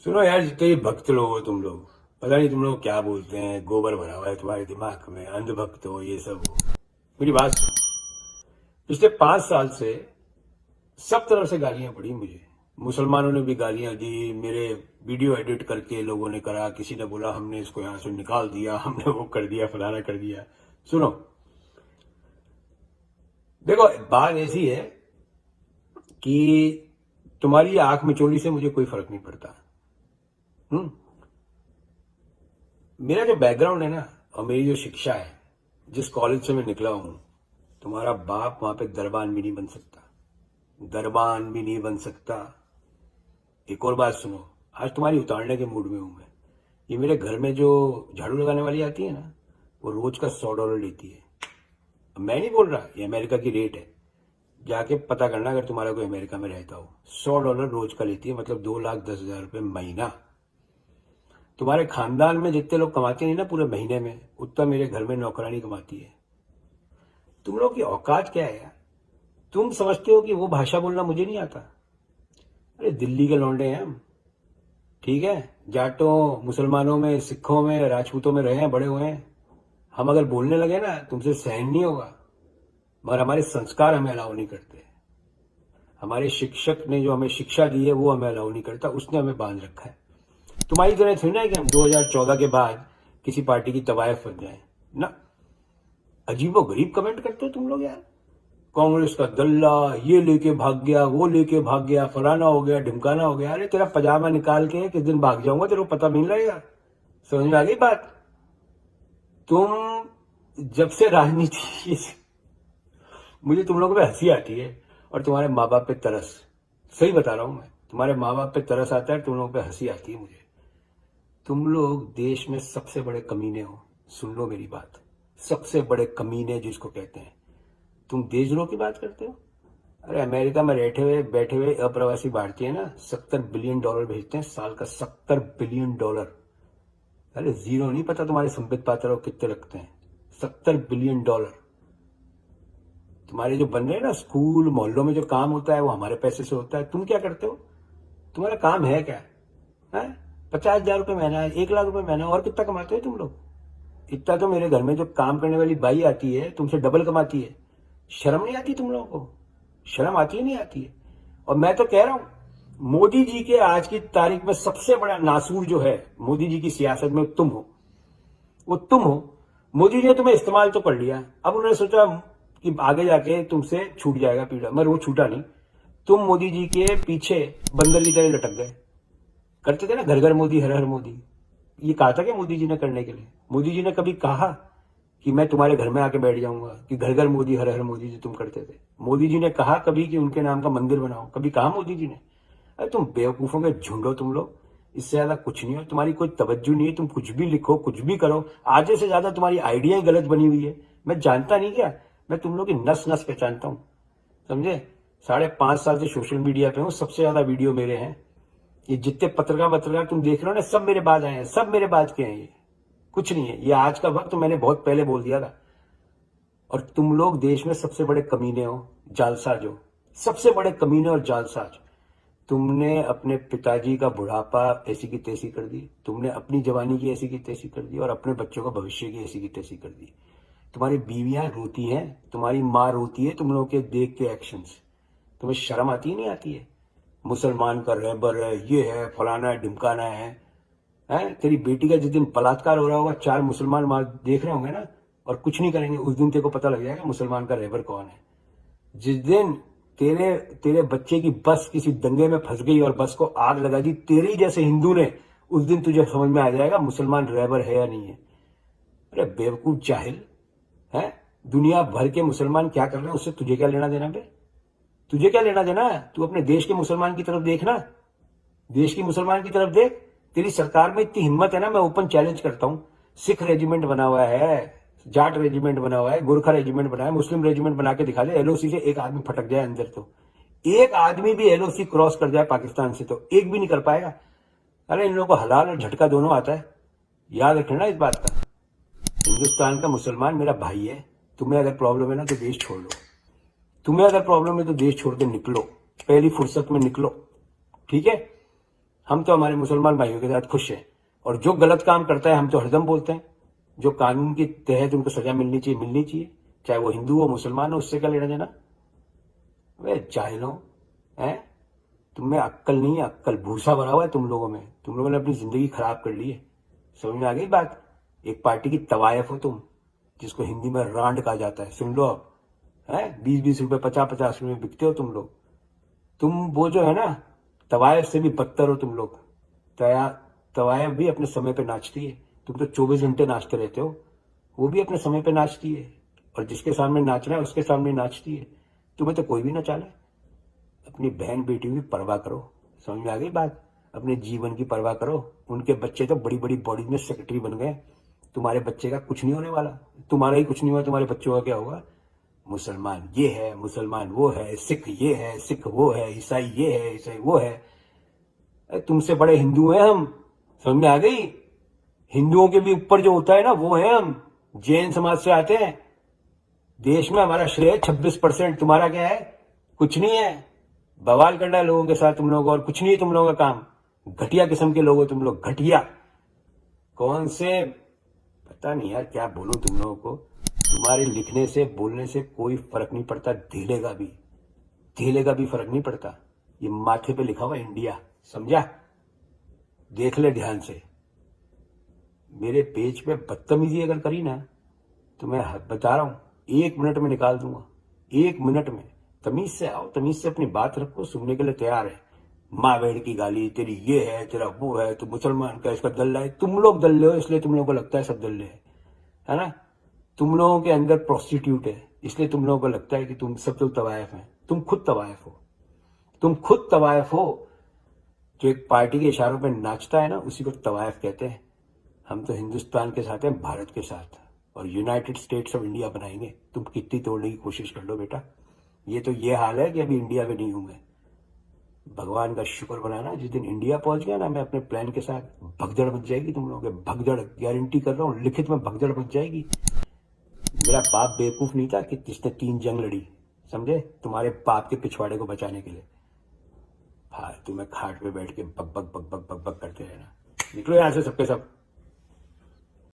सुनो यार, जितने ये भक्त लोग हो तुम लोग, पता नहीं तुम लोग क्या बोलते हैं, गोबर भरा हुआ है तुम्हारे दिमाग में, अंधभक्त हो, ये सब हो। मेरी बात सुनो। पिछले 5 साल से सब तरफ से गालियां पड़ी मुझे। मुसलमानों ने भी गालियां दी, मेरे वीडियो एडिट करके लोगों ने करा, किसी ने बोला हमने इसको यहां से निकाल दिया, हमने वो कर दिया, फलाना कर दिया। सुनो, देखो बात ऐसी है कि तुम्हारी आंख मिचोली से मुझे कोई फर्क नहीं पड़ता। हम्म मेरा जो बैकग्राउंड है ना, और मेरी जो शिक्षा है, जिस कॉलेज से मैं निकला हूं, तुम्हारा बाप वहां पे दरबान भी नहीं बन सकता, दरबान भी नहीं बन सकता। एक और बात सुनो, आज तुम्हारी उतारने के मूड में हूं मैं। ये मेरे घर में जो झाड़ू लगाने वाली आती है ना, वो रोज का $100 लेती है। मैं नहीं बोल रहा, ये अमेरिका की रेट है, जाके पता करना अगर तुम्हारा कोई अमेरिका में रहता हो। $100 रोज का लेती है, मतलब 2,10,000 रुपये महीना। तुम्हारे खानदान में जितने लोग कमाते नहीं ना पूरे महीने में, उतना मेरे घर में नौकरानी कमाती है। तुम लोग की औकात क्या है यार? तुम समझते हो कि वो भाषा बोलना मुझे नहीं आता? अरे दिल्ली के लौंडे हैं हम, ठीक है? जाटों, मुसलमानों में, सिखों में, राजपूतों में रहे हैं, बड़े हुए हैं। हम अगर बोलने लगे ना, तुमसे सहन नहीं होगा, मगर हमारे संस्कार हमें अलाउ नहीं करते। हमारे शिक्षक ने जो हमें शिक्षा दी है वो हमें अलाउ नहीं करता, उसने हमें बांध रखा है। तुम्हारी तरह थोड़ी ना है कि हम 2014 के बाद किसी पार्टी की तवायफ बन जाए ना। अजीबो गरीब कमेंट करते हो तुम लोग यार। कांग्रेस का दल्ला, ये लेके भाग गया, वो लेके भाग गया, फलाना हो गया, ढिमकाना हो गया। अरे तेरा पजामा निकाल के किस दिन भाग जाऊंगा, तेरे को पता नहीं लगेगा। समझ में आ गई बात? तुम जब से राजनीति मुझे तुम लोगों पे हंसी आती है, और तुम्हारे माँ बाप पे तरस। सही बता रहा हूं मैं, तुम्हारे माँ बाप पे तरस आता है, तुम लोगों पे हंसी आती है मुझे। तुम लोग देश में सबसे बड़े कमीने हो। सुन लो मेरी बात, सबसे बड़े कमीने जिसको कहते हैं। तुम देशद्रोह की बात करते हो? अरे अमेरिका में बैठे हुए अप्रवासी भारतीय ना $70 बिलियन भेजते हैं साल का, $70 बिलियन। अरे जीरो नहीं पता तुम्हारे संबित पात्रों कितने लगते हैं? $70 बिलियन। तुम्हारे जो बन रहे हैं ना स्कूल मोहल्लों में जो काम होता है, वो हमारे पैसे से होता है। तुम क्या करते हो? तुम्हारा काम है क्या है? 50,000 रुपये महीना है, 1,00,000 रुपये महीना, और कितना कमाते हो तुम लोग? इतना तो मेरे घर में जो काम करने वाली बाई आती है तुमसे डबल कमाती है। शर्म नहीं आती तुम लोगों को? शर्म आती है नहीं आती है? और मैं तो कह रहा हूं, मोदी जी के आज की तारीख में सबसे बड़ा नासूर जो है मोदी जी की सियासत में, तुम हो। वो तुम हो। मोदी जी ने तुम्हें इस्तेमाल तो कर लिया, अब उन्होंने सोचा कि आगे जाके तुमसे छूट जाएगा पीड़ा, मगर वो छूटा नहीं। तुम मोदी जी के पीछे बंदर की तरह लटक गए। करते थे ना घर घर मोदी, हर हर मोदी। ये कहा था कि मोदी जी ने करने के लिए? मोदी जी ने कभी कहा कि मैं तुम्हारे घर में आके बैठ जाऊंगा, कि घर घर मोदी, हर हर मोदी जो तुम करते थे? मोदी जी ने कहा कभी कि उनके नाम का मंदिर बनाओ? कभी कहा मोदी जी ने? अरे तुम बेवकूफों के झुंड हो तुम लोग, इससे ज्यादा कुछ नहीं हो। तुम्हारी कोई तवज्जो नहीं है, तुम कुछ भी लिखो, कुछ भी करो, आधे से ज्यादा तुम्हारी आइडिया ही गलत बनी हुई है। मैं जानता नहीं क्या, मैं तुम लोग की नस नस पहचानता हूं, समझे? 5.5 साल से सोशल मीडिया पे हूं, सबसे ज्यादा वीडियो मेरे हैं। ये जितने पत्रकार तुम देख रहे हो ना, सब मेरे बाद आए हैं, सब मेरे बाद के हैं। ये कुछ नहीं है, ये आज का वक्त मैंने बहुत पहले बोल दिया था। और तुम लोग देश में सबसे बड़े कमीने हो, जालसाज हो, सबसे बड़े कमीने और जालसाज। तुमने अपने पिताजी का बुढ़ापा ऐसी की तैसी कर दी, तुमने अपनी जवानी की ऐसी की तैसी कर दी, और अपने बच्चों का भविष्य की ऐसी की तैसी कर दी। तुम्हारी बीवियां रोती हैं, तुम्हारी माँ रोती है तुम लोग के देख के एक्शंस। तुम्हें शर्म आती है नहीं आती है? मुसलमान का रहबर है, ये है, फलाना है, ढिमकाना है। तेरी बेटी का जिस दिन बलात्कार हो रहा होगा, 4 मुसलमान माँ देख रहे होंगे ना, और कुछ नहीं करेंगे, उस दिन तेरे को पता लग जाएगा मुसलमान का रहबर कौन है। जिस दिन तेरे तेरे बच्चे की बस किसी दंगे में फंस गई और बस को आग लगा दी तेरे ही जैसे हिंदू ने, उस दिन तुझे समझ में आ जाएगा मुसलमान रहबर है या नहीं है। अरे बेवकूफ जाहिल है। दुनिया भर के मुसलमान क्या कर रहे हैं, उससे तुझे क्या लेना देना बे? तुझे क्या लेना देना है? तू अपने देश के मुसलमान की तरफ देखना, देश की मुसलमान की तरफ देख। तेरी सरकार में इतनी हिम्मत है ना, मैं ओपन चैलेंज करता हूं। सिख रेजिमेंट बना हुआ है, जाट रेजिमेंट बना हुआ है, गोरखा रेजिमेंट बना है, मुस्लिम रेजिमेंट बना के दिखा दे। एलओसी से एक आदमी फटक जाए अंदर, तो एक आदमी भी एलओसी क्रॉस कर जाए पाकिस्तान से, तो एक भी नहीं कर पाएगा। अरे इन लोगों को हलाल और झटका दोनों आता है, याद रखना इस बात का। हिंदुस्तान का मुसलमान मेरा भाई है। तुम्हें अगर प्रॉब्लम है ना तो देश छोड़ लो, तुम्हें अगर प्रॉब्लम है तो देश छोड़ के निकलो, पहली फुर्सत में निकलो, ठीक है? हम तो हमारे मुसलमान भाइयों के साथ खुश हैं, और जो गलत काम करता है हम तो हरदम बोलते हैं। जो कानून के तहत उनको सजा मिलनी चाहिए, चाहे वो हिंदू हो मुसलमान हो, उससे क्या लेना देना। वे जाहिलों, हैं, तुम में अक्कल नहीं है, अक्कल भूसा भरा हुआ है तुम लोगों में। तुम लोगों ने अपनी जिंदगी खराब कर ली है। समझ में आ गई बात। एक पार्टी की तवायफ हो तुम, जिसको हिंदी में रांड कहा जाता है। सुन लो अब, है 20-20 रुपए 50-50 रुपए बिकते हो तुम लोग। तुम वो जो है ना, तवायफ से भी बदतर हो तुम लोग। तवायफ भी अपने समय पे नाचती है, तुम तो 24 घंटे नाचते रहते हो। वो भी अपने समय पे नाचती है, और जिसके सामने नाचना है उसके सामने नाचती है। तुम्हें तो कोई भी नचा ले। अपनी बहन बेटी की परवाह करो। समझ में आ गई बात। अपने जीवन की परवाह करो। उनके बच्चे तो बड़ी बड़ी बॉडी में सेक्रेटरी बन गए। तुम्हारे बच्चे का कुछ नहीं होने वाला। तुम्हारा ही कुछ नहीं हुआ, तुम्हारे बच्चों का क्या होगा। मुसलमान ये है, मुसलमान वो है, सिख ये है, सिख वो है, ईसाई ये है, ईसाई वो है। तुमसे बड़े हिंदू हैं हम। समझ में आ गई। हिंदुओं के भी ऊपर जो होता है ना, वो है हम। जैन समाज से आते हैं। देश में हमारा श्रेय 26%। तुम्हारा क्या है, कुछ नहीं है। बवाल करना है लोगों के साथ तुम लोग, और कुछ नहीं है तुम लोगों का काम। घटिया किस्म के लोग हो तुम लोग, घटिया। कौन से, पता नहीं यार क्या बोलूं तुम लोगों को। तुम्हारे लिखने से बोलने से कोई फर्क नहीं पड़ता। धेले का भी फर्क नहीं पड़ता। ये माथे पे लिखा हुआ इंडिया, समझा। देख ले ध्यान से। मेरे पेज पे बदतमीजी अगर करी ना, तो मैं बता रहा हूं 1 मिनट में निकाल दूंगा। 1 मिनट में। तमीज से आओ, तमीज से अपनी बात रखो, सुनने के लिए तैयार है। माँ बहन की गाली, तेरी ये है, तेरा वो है, तू मुसलमान का इसका दल्ला है। तुम लोग दल्ले हो, इसलिए तुम लोगों को लगता है सब दल्ले है ना। तुम लोगों के अंदर प्रोस्टिट्यूट है, इसलिए तुम लोगों को लगता है कि तुम सब लोग तवायफ हैं। तुम खुद तवायफ हो। तुम खुद तवायफ हो। जो एक पार्टी के इशारों पर नाचता है ना, उसी को तवायफ कहते हैं। हम तो हिंदुस्तान के साथ हैं, भारत के साथ, और यूनाइटेड स्टेट्स ऑफ इंडिया बनाएंगे। तुम कितनी तोड़ने की कोशिश कर लो बेटा। ये तो ये हाल है कि अभी इंडिया में नहीं हूं मैं। भगवान का शुक्र बनाना, जिस दिन इंडिया पहुंच गया ना मैं अपने प्लान के साथ, भगदड़ मच जाएगी तुम लोगों के। भगदड़, गारंटी कर रहा हूं, लिखित में भगदड़ मच जाएगी। मेरा बाप बेवकूफ नहीं था कि जिसने 3 जंग लड़ी, समझे, तुम्हारे बाप के पिछवाड़े को बचाने के लिए। हाँ, तुम्हें खाट पे बैठ के बक बक बक बक बक बक करते रहना। निकलो यहां से सबके सब।